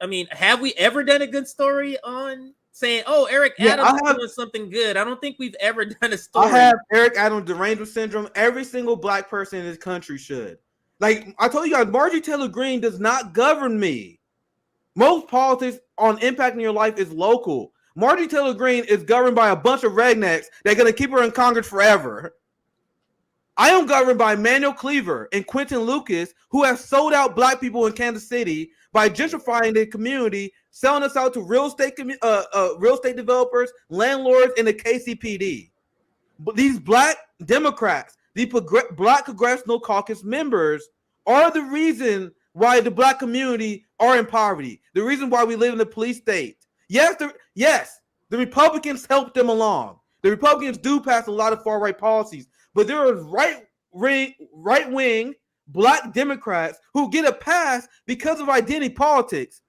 I mean, have we ever done a good story on saying, "Oh, Eric Yeah, Adams is doing something good"? I don't think we've ever done a story. I have Eric Adams derangement syndrome. Every single black person in this country should. Like I told you guys, Marjorie Taylor Greene does not govern me. Most politics on impacting your life is local. Marjorie Taylor Greene is governed by a bunch of rednecks that are going to keep her in Congress forever. I am governed by Manuel Cleaver and Quentin Lucas, who have sold out black people in Kansas City by gentrifying the community, selling us out to real estate developers, landlords, and the KCPD. But these black Democrats, these black Congressional Caucus members, are the reason why the black community are in poverty. The reason why we live in a police state. Yes, the Republicans helped them along. The Republicans do pass a lot of far right policies, but there are right wing black Democrats who get a pass because of identity politics.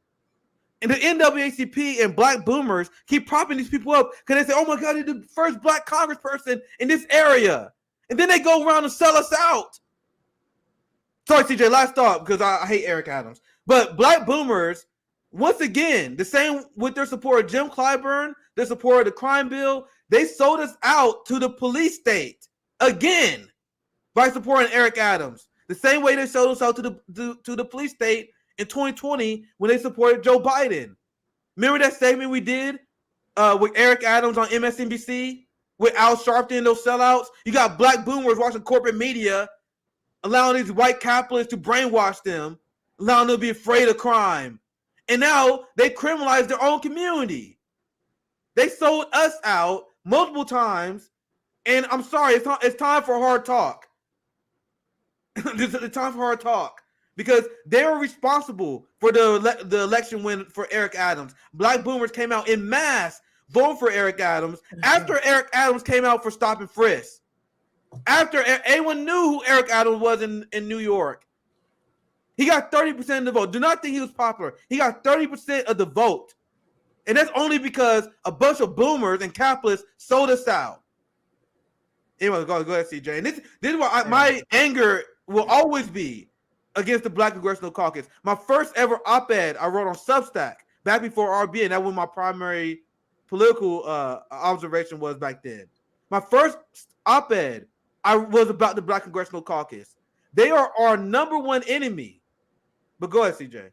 And the NAACP and black boomers keep propping these people up because they say, "Oh my God, they're the first black congressperson in this area," and then they go around and sell us out. Sorry, CJ, last thought, because I hate Eric Adams. But black boomers, once again, the same with their support of Jim Clyburn, their support of the crime bill, they sold us out to the police state again by supporting Eric Adams. The same way they sold us out to the police state in 2020 when they supported Joe Biden. Remember that segment we did with Eric Adams on MSNBC with Al Sharpton and those sellouts? You got black boomers watching corporate media, allowing these white capitalists to brainwash them, allowing them to be afraid of crime. And now they criminalize their own community. They sold us out multiple times. And I'm sorry, it's time for hard talk. It's time for hard talk. Because they were responsible for the election win for Eric Adams. Black boomers came out in mass voting for Eric Adams after Eric Adams came out for stop and frisk. After anyone knew who Eric Adams was in New York. He got 30% of the vote. Do not think he was popular. He got 30% of the vote. And that's only because a bunch of boomers and capitalists sold us out. Anyway, go ahead, CJ. And this is why my anger will always be against the Black Congressional Caucus. My first ever op-ed I wrote on Substack back before RBN. That was my primary political observation was back then. My first op-ed I was about the Black Congressional Caucus. They are our number one enemy. But go ahead, CJ.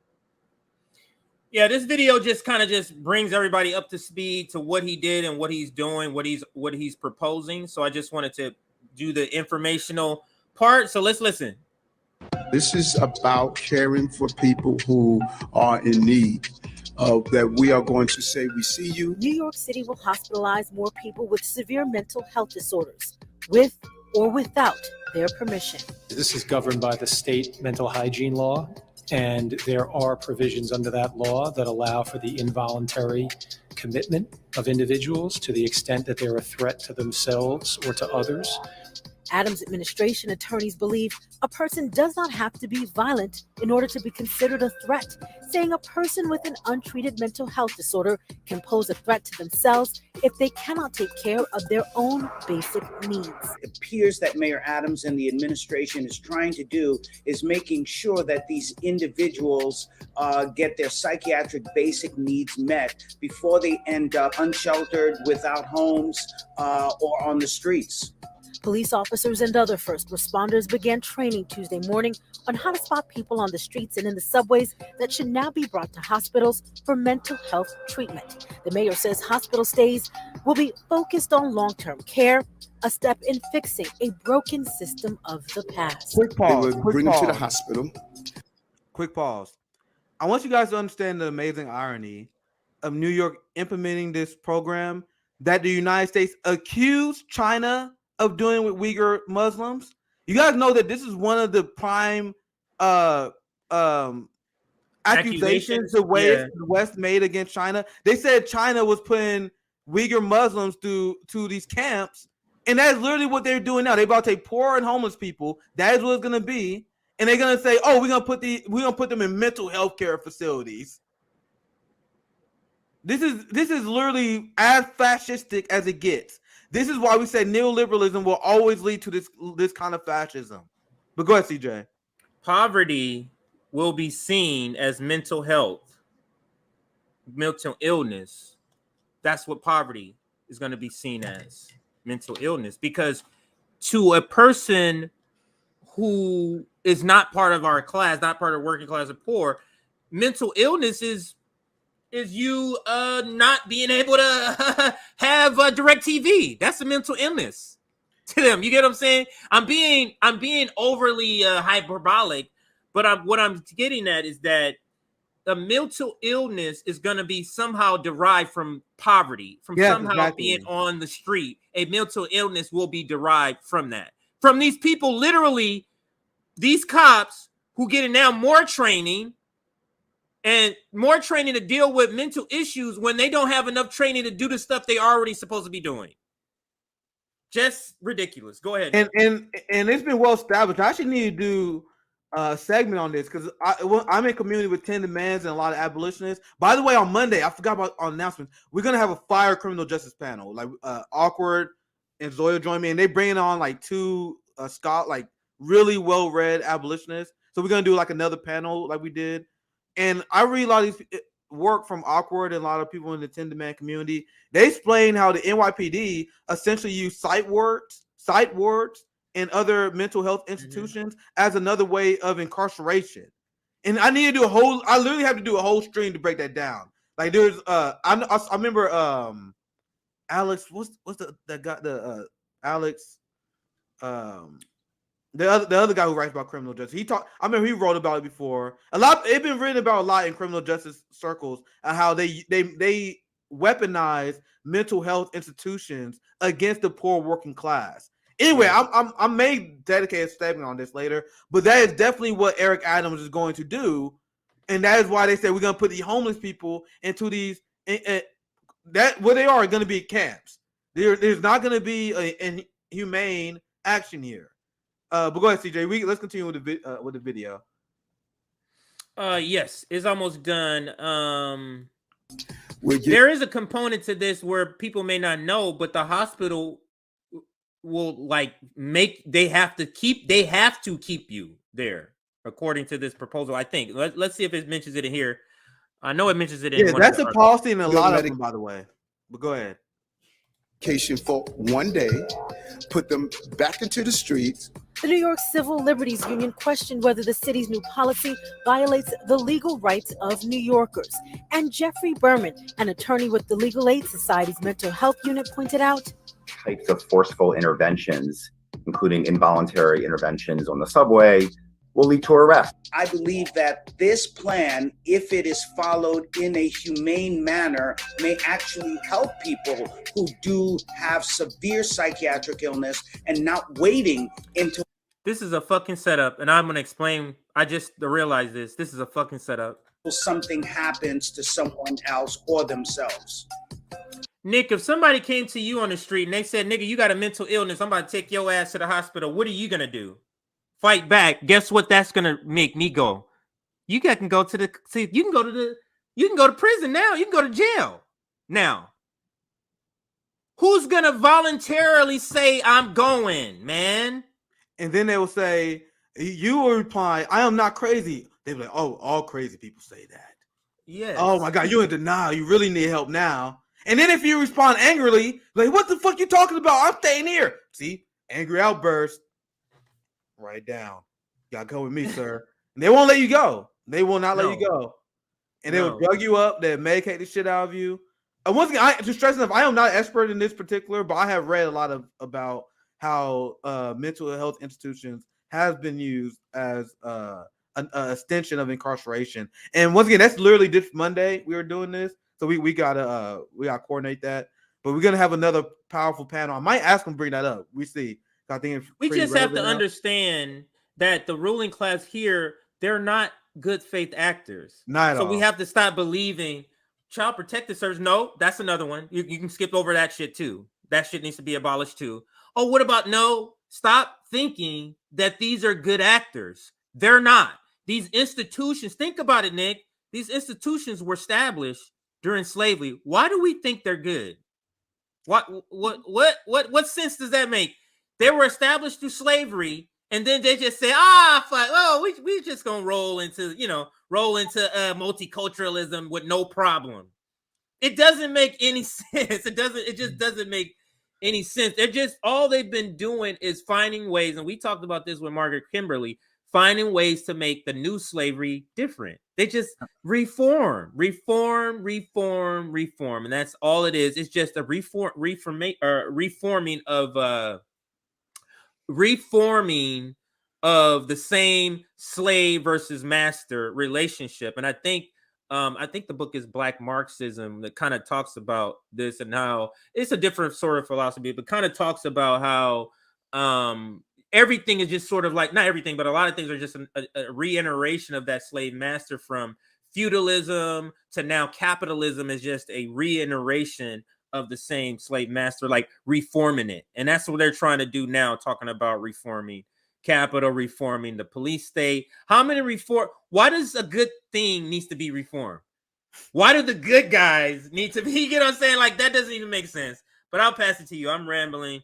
Yeah, this video just kind of just brings everybody up to speed to what he did and what he's doing, what he's proposing. So I just wanted to do the informational part. So let's listen. This is about caring for people who are in need. That we are going to say, we see you. New York City will hospitalize more people with severe mental health disorders, with or without their permission. This is governed by the state mental hygiene law, and there are provisions under that law that allow for the involuntary commitment of individuals to the extent that they're a threat to themselves or to others. Adams' administration attorneys believe a person does not have to be violent in order to be considered a threat, saying a person with an untreated mental health disorder can pose a threat to themselves if they cannot take care of their own basic needs. It appears that Mayor Adams and the administration is trying to do is making sure that these individuals get their psychiatric basic needs met before they end up unsheltered, without homes, or on the streets. Police officers and other first responders began training Tuesday morning on how to spot people on the streets and in the subways that should now be brought to hospitals for mental health treatment. The mayor says hospital stays will be focused on long-term care, a step in fixing a broken system of the past. Quick pause. They would bring them to the hospital. Quick pause. I want you guys to understand the amazing irony of New York implementing this program that the United States accused China of doing with Uyghur Muslims. You guys know that this is one of the prime accusations the West made against China. They said China was putting Uyghur Muslims to these camps, and that's literally what they're doing now. They're about to take poor and homeless people. That is what it's going to be, and they're going to say, "Oh, we're going to put them in mental health care facilities." This is literally as fascistic as it gets. This is why we say neoliberalism will always lead to this kind of fascism. But go ahead, CJ. Poverty will be seen as mental health mental illness. That's what poverty is going to be seen as, mental illness, because to a person who is not part of our class, not part of working class or poor, mental illness is you not being able to have direct TV. That's a mental illness to them. You get what I'm saying? I'm being overly hyperbolic, but what I'm getting at is that the mental illness is going to be somehow derived from poverty, from somehow being on the street. A mental illness will be derived from that. From these people, literally, these cops who getting now more training to deal with mental issues when they don't have enough training to do the stuff they already supposed to be doing. Just ridiculous. Go ahead. And it's been well established. I actually need to do a segment on this because I'm in community with 10 demands and a lot of abolitionists. By the way, on Monday, I forgot about on announcements. We're gonna have a fire criminal justice panel. Like Awkward and Zoya join me, and they bringing on like two really well-read abolitionists. So we're gonna do like another panel like we did. And I read a lot of these work from Awkward and a lot of people in the 10 demand community. They explain how the NYPD essentially use psych wards, and other mental health institutions as another way of incarceration. And I need to do I literally have to do a whole stream to break that down. Like there's I remember Alex, what's the guy, Alex, the other guy who writes about criminal justice. I remember he wrote about it before. It's been written about a lot in criminal justice circles and how they weaponize mental health institutions against the poor working class. Anyway, I may dedicate a statement on this later, but that is definitely what Eric Adams is going to do, and that is why they say we're going to put the homeless people into these that what they are going to be camps. There's not going to be an humane action here. But go ahead, CJ. Let's continue with the video. Yes, it's almost done. There is a component to this where people may not know, but the hospital will they have to keep you there according to this proposal. I think let's see if it mentions it in here. I know it mentions it in that's a policy in a lot of them, by the way, but go ahead. For one day, put them back into the streets. The New York Civil Liberties Union questioned whether the city's new policy violates the legal rights of New Yorkers. And Jeffrey Berman, an attorney with the Legal Aid Society's mental health unit, pointed out types of forceful interventions, including involuntary interventions on the subway, will lead to arrest. I believe that this plan, if it is followed in a humane manner, may actually help people who do have severe psychiatric illness and not waiting into. This is a fucking setup, and I'm going to explain. I just realized this. This is a fucking setup. Something happens to someone else or themselves. Nick, if somebody came to you on the street and they said, nigga, you got a mental illness, I'm about to take your ass to the hospital, what are you going to do? Fight back. Guess what that's going to make me go? You guys can go to you can go to prison now. You can go to jail now. Who's going to voluntarily say I'm going, man? And then they will say, you will reply, I am not crazy. They'll be like, oh, all crazy people say that. Yeah. Oh my God, you're in denial. You really need help now. And then if you respond angrily, like, what the fuck you talking about? I'm staying here. See, angry outburst. Write down. You gotta go with me, sir. And they won't let you go. They will not let you go. And they will drug you up. They'll medicate the shit out of you. And once again, to stress enough, I am not an expert in this particular, but I have read a lot about how mental health institutions has been used as an extension of incarceration. And once again, that's literally this Monday we were doing this, so we gotta coordinate that. But we're gonna have another powerful panel. I might ask them to bring that up. We see. I think we just have to understand that the ruling class here, they're not good faith actors. Not at all. So we have to stop believing child protective service. No, that's another one. You can skip over that shit too. That shit needs to be abolished too. Oh, what about no? Stop thinking that these are good actors. They're not. These institutions, think about it, Nick. These institutions were established during slavery. Why do we think they're good? What sense does that make? They were established through slavery, and then they just say, fuck, we just gonna roll into multiculturalism with no problem. It doesn't make any sense. It just doesn't make any sense. They're just, all they've been doing is finding ways, and we talked about this with Margaret Kimberly, finding ways to make the new slavery different. They just reform, and that's all it is. It's just a reforming of the same slave versus master relationship. And I think the book is Black Marxism that kind of talks about this, and how it's a different sort of philosophy, but kind of talks about how everything is just sort of like, not everything, but a lot of things are just a reiteration of that slave master, from feudalism to now capitalism is just a reiteration of the same slave master, like reforming it. And that's what they're trying to do now, talking about reforming capital, reforming the police state. How many why does a good thing needs to be reformed? Why do the good guys need to be, you get what I'm saying? Like, that doesn't even make sense. But I'll pass it to you. I'm rambling.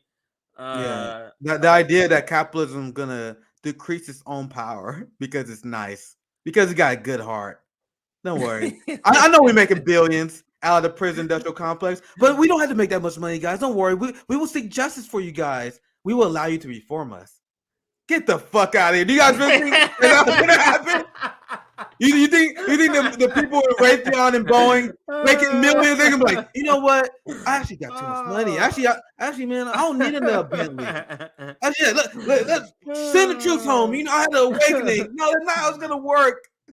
The idea that capitalism is gonna decrease its own power because it's nice, because it got a good heart. Don't worry. I know we're making billions out of the prison industrial complex, but we don't have to make that much money, guys. Don't worry. We will seek justice for you guys. We will allow you to reform us. Get the fuck out of here. Do you guys really think that's gonna happen? You think the people in Raytheon and Boeing making millions, they're gonna be like, you know what? I actually got too much money. Actually, man, I don't need another Bentley. Let's send the troops home. You know, I had an awakening. No, that's not how it's gonna work.